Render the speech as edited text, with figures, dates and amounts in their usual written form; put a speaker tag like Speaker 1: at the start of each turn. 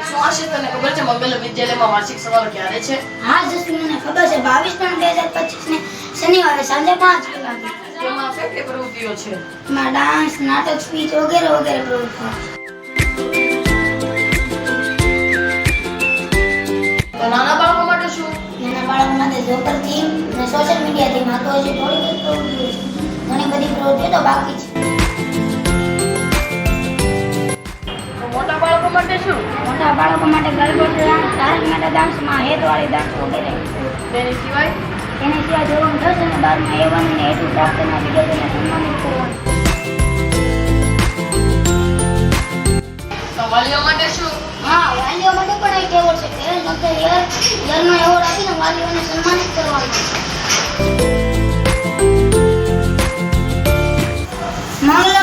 Speaker 1: શું આશિષ, તને ખબર છે મંગલ વિદ્યાલયમાં વાર્ષિક સમારોહ ક્યારે છે?
Speaker 2: હા જસ્ટિન, મને ખબર છે 22/3/2025 ને શનિવારે સાંજે 5 વાગે.
Speaker 1: તેમાં કઈ કઈ પ્રવૃત્તિઓ છે?
Speaker 2: એમાં ડાન્સ, નાટક, સ્પીચ વગેરે વગેરે પ્રવૃત્તિઓ.
Speaker 1: તો નાના બાળકો માટે શું?
Speaker 2: નાના બાળકો માટે જોકર થીમ અને સોશિયલ મીડિયા થીમ. આ તો હજી થોડી જ પ્રવૃત્તિઓ છે. ઘણી બધી પ્રવૃત્તિઓ તો બાકી છે.
Speaker 1: તો મોટા બાળકો માટે શું?
Speaker 2: મોટા બાળકો માટે ગરબો ડાન્સ, તારક મહેતા ડાન્સમાં હેતવાળી ડાન્સ વગેરે.
Speaker 1: તેની સિવાય
Speaker 2: તેની સિવાય ધોરણ 10 અને 12માં A1 અને A2 પ્રાપ્ત કરનાર વિદ્યાર્થીઓને સન્માનિત કરવાનું.
Speaker 1: તો વાલીઓ માટે શું?
Speaker 2: હા, વાલીઓ માટે પણ એક એવોર્ડ છે. પેરેન્ટ્સ ઓફ ધ યરનો એવોર્ડ આપીને વાલીઓને સન્માનિત કરવાનું. મંગલ